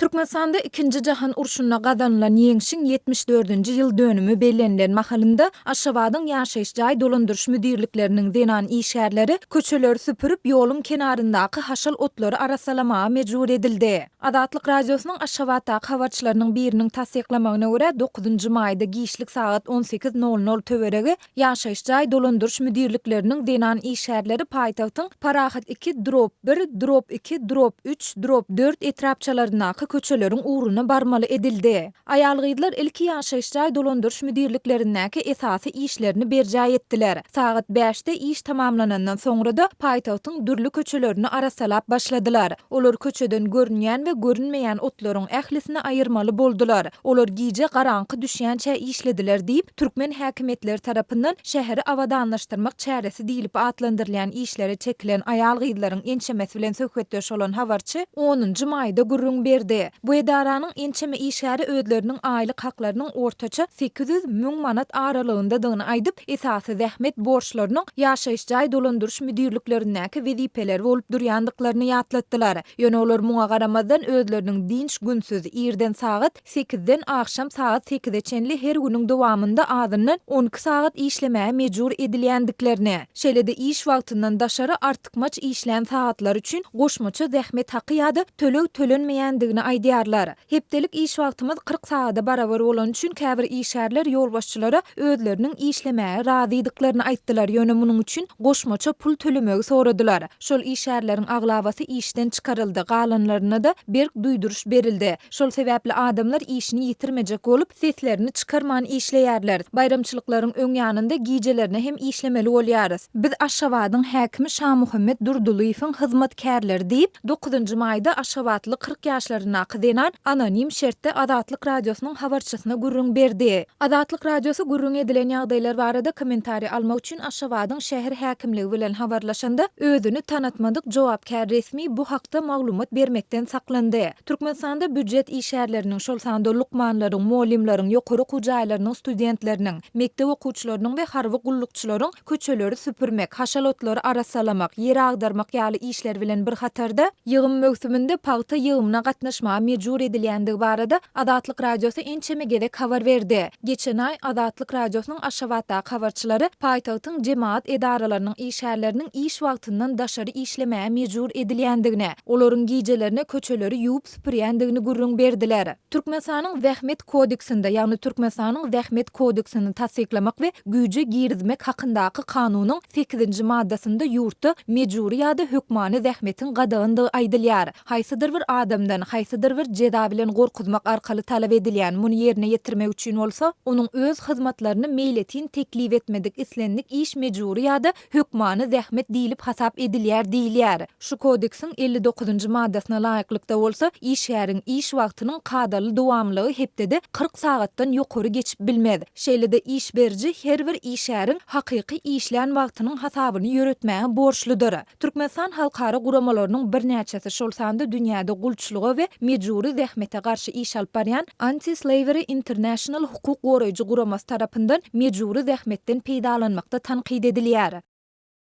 Türkmenistanda 2-nji jahan urşuna gazanylan ýeňişiň 74-nji ýyl dönümi bellenlen mahalynda Aşgabatyň ýaşaýyş jaý dolandyrş müdirlikleriniň denan işgärleri köçeleri süpürüp ýoluň kenaryndaky haşal otlary arasalamaga mejbur edildi. Adatlyk radiosynyň Aşgabatdaky habarçylarynyň biriniň tasdiklamagyna görä 9-njy maýda giýişlik saat 18:00 töweregi ýaşaýyş jaý dolandyrş müdirlikleriniň denan işgärleri paýtagtyň Parahat 2-1-2-3-4 etrapçalaryndaky köçeleriň uğruna barmaly edildi. Aýalgylar ilki ýaşaýyş jaý dolandyrş müdirliklerindäki esasy işlerini berjä etdiler. Saat 5-de iş tamamlanandan soňra-da paýtagtyň dürli köçelerini arasalap başladylar. Olar köçeden görünýän we görünmeýän otlaryň ählisini aýyrmaly boldular. Olar giýje garaňky düşýänçä işlediler diýip türkmen häkimetleri tarapyndan şäheri awadanlaşdyrmak çäresi diýilip atlandyrylýan işleri çekilen aýalgylaryň ençemesi bilen söhbetdeş bolan habarçy 10-njy maýda gürrüň berdi. Bu edaranyň ençeme işgäri özleriniň aýlyk haklarynyň ortaça 800 000 manat aralygyndadygyny aýdyp, esasy zähmet borçlarynyň ýaşaýyş jaý dolandyrş müdirliklerindäki wezipeleri bolup durýandyklaryny ýatlatdylar. Ýöne olar muňa garamazdan özleriniň dinç günsiz irden saat 8-den akşam saat 8-e çenli her günüň dowamında azyndan 12 saat işlemäge mejbur edilýändiklerini, şeýle-de iş wagtyndan daşary artykmaç işlän saatlar üçin goşmaça zähmet haky ýa-da töleg tölenmeýändigini aýdýarlar. Hepdelik iş wagtymyz 40 saata barabar bolan üçin käbir işgärler ýolbaşçylara özleriniň işlemäge razydyklaryny aýtdylar. Ýöne munyň üçin goşmaça pul tölemegi soradylar. Şol işgärleriň aglabasy işden çykaryldy, galanlaryna da berk duýduruş berildi. Şol sebäpli adamlar işini ýitirmejek bolup seslerini çykarman işleýärler. Bayramçylyklaryň öň ýanynda gijelerine hem işlemeli bolýarys. Biz Aşgabatyň häkimi Şahmuhammed Durdulyň hyzmatkärleri diýip 9-njy maýda Aşgabatly 40 ýaşlaryndaky denan anonim şertde Adatlyk radiosynyň habarçysyna gürrüň berdi. Adatlyk radiosu gürrüň edilen ýagdaýlar barada kommentari almak üçin Aşgabatyň şäher häkimligi bilen habarlaşanda özüni tanatmadyk jogapkär resmi bu hakda maglumat bermekden saklandy. Türkmenistanda büdjet işgärleriniň şol sanda lukmanlaryň, molimlaryň, ýokary hujaýlarynyň, studentleriniň, mektep okuwçylarynyň we harby gullukçylaryň köçeleri süpürmek, haşal otlary arasalamak, ýere agdarmak ýaly işler bilen bir hatarda ýygym mögsüminde paýta ýygymyna gatnaşmaga mejbur edilýändigi barada Adatlyk radiosu ençeme gerek habar berdi. Geçen aý Adatlyk radiosynyň Aşgabatdaky habarçylary paýtagtyň jemaat edaralarynyň işgärleriniň iş wagtyndan daşary işlemäge mejbur edilýändigine, olaryň gijelerine köçeleri ýuwup süpürýändigini gürrüň berdiler. Türkmenistanyň Zähmet kodeksinde, ýagny Türkmenistanyň Zähmet kodeksini tasdiklamak we güýje girizmek hakyndaky kanunyň 8-nji maddasynda ýurtda mejburi ýa-da hökmany zähmetiň gadagyndygy aýdylýar. Haýsydyr bir adamdan, haýsydyr bir jeda bilen gorkuzmak arkaly talap edilýän muny ýerine ýetirmek üçin bolsa, onuň öz hyzmatlaryny meýletin teklip etmedik islenlik iş mejburi ýa-da hökmany zähmet diýilip hasap edilýär diýilýär. Şu kodeksiň 59-njy maddasyna laýyklykda bolsa, işgäriň iş wagtynyň kadaly dowamlygy hepdede 40 saatdan ýokary geçip bilmez. Şeýle-de iş berji her bir işgäriň hakyky işlän wagtynyň hasabyny ýöretmäge borçludyr. Türkmenistan halkara guramalarynyň bir näçesi şol sanda dünýäde gulçylyga we mejburi zähmete garşy iş alyp barýan Anti-Slavery International hukuk goraýjy guramasy tarapyndan mejburi zähmetden peýdalanmakda tanqid edilýär.